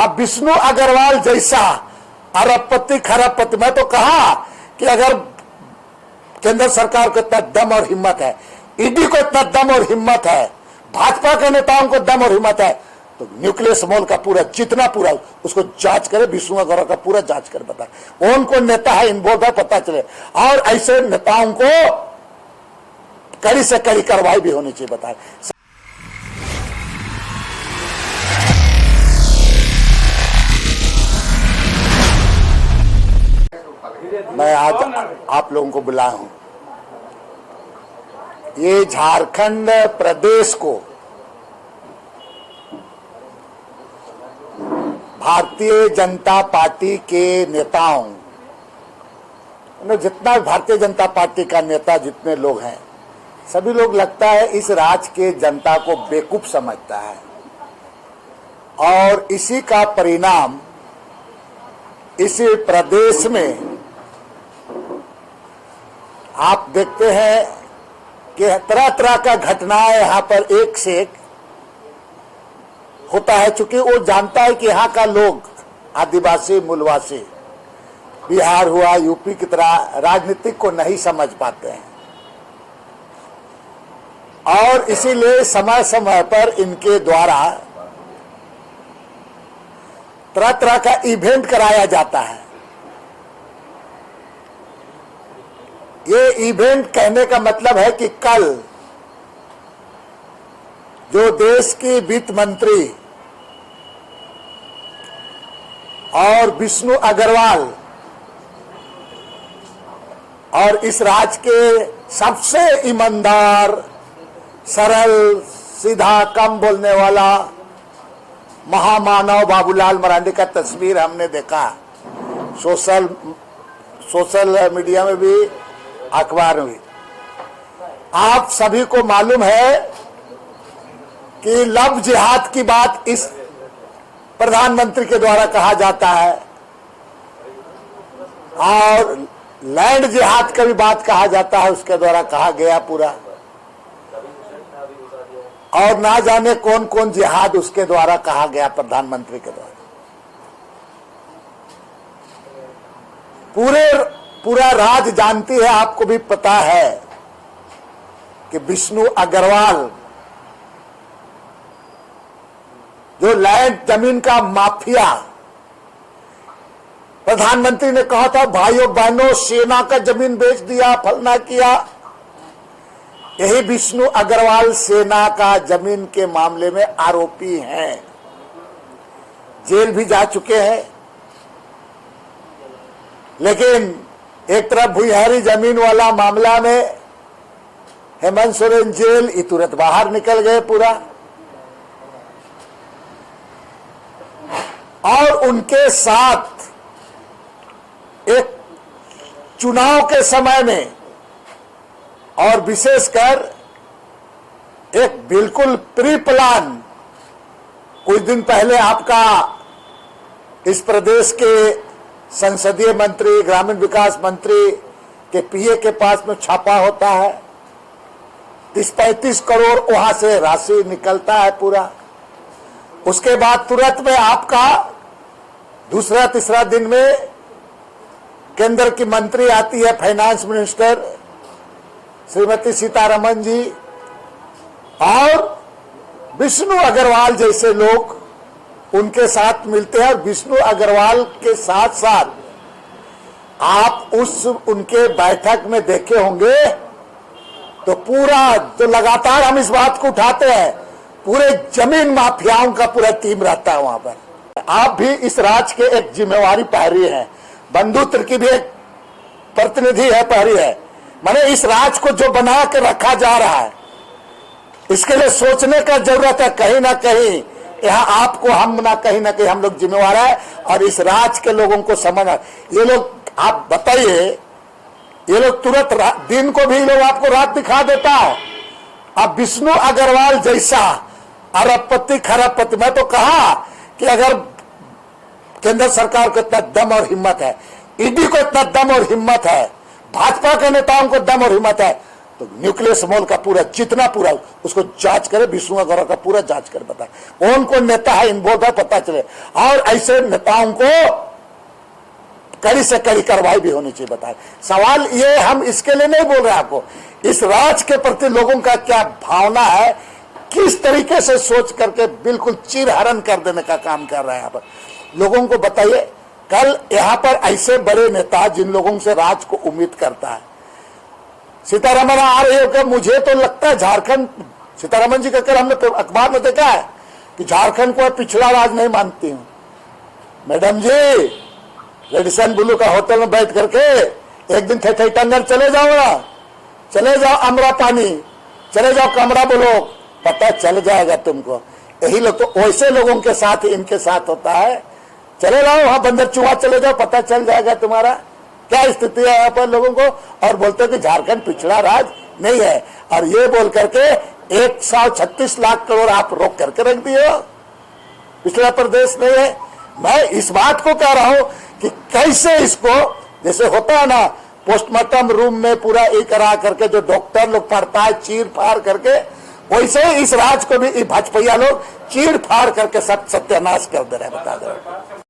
अब विष्णु अग्रवाल जैसा अरबपति खरबपति, मैं तो कहा कि अगर केंद्र सरकार को इतना दम और हिम्मत है, ईडी को इतना दम और हिम्मत है, भाजपा के नेताओं को दम और हिम्मत है, तो न्यूक्लियस मॉल का पूरा जितना पूरा उसको जांच करे, विष्णु अग्रवाल का पूरा जांच करे, बता कौन कौन नेता है इन्वॉल्व है पता चले, और ऐसे नेताओं को कड़ी से कड़ी कार्रवाई भी होनी चाहिए। बताए मैं आज आप लोगों को बुलाया हूं, ये झारखंड प्रदेश को भारतीय जनता पार्टी के नेताओं, जितना भारतीय जनता पार्टी का नेता जितने लोग हैं, सभी लोग लगता है इस राज्य के जनता को बेवकूफ समझता है, और इसी का परिणाम इस प्रदेश में आप देखते हैं कि तरह तरह का घटनाएं यहाँ पर एक से एक होता है। चूंकि वो जानता है कि यहाँ का लोग आदिवासी मूलवासी, बिहार हुआ, यूपी की तरह राजनीतिक को नहीं समझ पाते हैं, और इसीलिए समय समय पर इनके द्वारा तरह तरह का इवेंट कराया जाता है। ये इवेंट कहने का मतलब है कि कल जो देश की वित्त मंत्री और विष्णु अग्रवाल और इस राज्य के सबसे ईमानदार, सरल, सीधा, कम बोलने वाला महामानव बाबूलाल मरांडी का तस्वीर हमने देखा सोशल मीडिया में भी, अखबार में भी। आप सभी को मालूम है कि लव जिहाद की बात इस प्रधानमंत्री के द्वारा कहा जाता है, और लैंड जिहाद का भी बात कहा जाता है, उसके द्वारा कहा गया पूरा, और ना जाने कौन कौन जिहाद उसके द्वारा कहा गया, प्रधानमंत्री के द्वारा। पूरा राज्य जानती है, आपको भी पता है कि विष्णु अग्रवाल जो लैंड जमीन का माफिया, प्रधानमंत्री ने कहा था भाइयों बहनों सेना का जमीन बेच दिया, फलना किया, यही विष्णु अग्रवाल सेना का जमीन के मामले में आरोपी हैं, जेल भी जा चुके हैं। लेकिन एक तरफ भुइहारी जमीन वाला मामला में हेमंत सोरेन जेल, ये तुरंत बाहर निकल गए पूरा, और उनके साथ एक चुनाव के समय में, और विशेषकर एक बिल्कुल प्री प्लान, कुछ दिन पहले आपका इस प्रदेश के संसदीय मंत्री, ग्रामीण विकास मंत्री के पीए के पास में छापा होता है, 30-35 करोड़ वहां से राशि निकलता है पूरा। उसके बाद तुरंत में आपका दूसरा तीसरा दिन में केंद्र की मंत्री आती है, फाइनेंस मिनिस्टर श्रीमती सीतारमण जी, और विष्णु अग्रवाल जैसे लोग उनके साथ मिलते हैं। और विष्णु अग्रवाल के साथ साथ आप उनके बैठक में देखे होंगे तो पूरा, तो लगातार हम इस बात को उठाते हैं, पूरे जमीन माफियाओं का पूरा टीम रहता है वहां पर। आप भी इस राज्य के एक जिम्मेवारी पहरी है, बंधुत्व की भी एक प्रतिनिधि है, पहरी है। माने इस राज्य को जो बना के रखा जा रहा है, इसके लिए सोचने का जरूरत है। कहीं ना कहीं यहाँ आपको हम ना कहीं हम लोग जिम्मेवार है, और इस राज्य के लोगों को समझना। ये लोग, आप बताइए, ये लोग तुरंत दिन को भी लोग आपको रात दिखा देता है। अब विष्णु अग्रवाल जैसा अरबपति खरबपति, मैं तो कहा कि अगर केंद्र सरकार को इतना दम और हिम्मत है, ईडी को इतना दम और हिम्मत है, भाजपा के नेताओं को दम और हिम्मत है, तो न्यूक्लियस मोल का पूरा जितना पूरा उसको जांच करे, विष्णु गौरव का पूरा जांच कर बताए कौन कौन नेता है इन्वॉल्व है, पता चले। और ऐसे नेताओं को कड़ी से कड़ी कार्रवाई भी होनी चाहिए बताए। सवाल ये हम इसके लिए नहीं बोल रहे आपको, इस राज के प्रति लोगों का क्या भावना है, किस तरीके से सोच करके बिल्कुल चीरहरण कर देने का काम कर रहे हैं यहाँ पर, लोगों को बताइए। कल यहाँ पर ऐसे बड़े नेता जिन लोगों से राज को उम्मीद करता है, सीतारमण आ रही हो क्या? मुझे तो लगता है झारखंड, सीतारमण जी का कल हमने अखबार में देखा है कि झारखंड को पिछड़ा राज नहीं मानती हूं। मैडम जी, रेडिसन ब्लू का होटल में बैठ करके एक दिन थे टंगर चले जाओ ना, चले जाओ अमरा पानी, चले जाओ कमरा बोलो, पता चल जाएगा तुमको। यही लोग तो वैसे लोगों के साथ इनके साथ होता है। चले जाओ वहां बंदर चुहा, चले जाओ, पता चल जाएगा तुम्हारा क्या स्थिति है यहाँ पर लोगों को। और बोलते कि झारखंड पिछड़ा राज नहीं है, और ये बोल करके 136 लाख करोड़ आप रोक करके रख दिए हो, पिछड़ा प्रदेश नहीं है। मैं इस बात को कह रहा हूं कि कैसे इसको, जैसे होता है ना पोस्टमार्टम रूम में पूरा एक करा करके जो डॉक्टर लोग पढ़ता है चीर फाड़ करके, वैसे ही इस राज को भी भाजपा लोग चीर फाड़ करके सब सत्यानाश कर दे रहे हैं, बता दे रहे।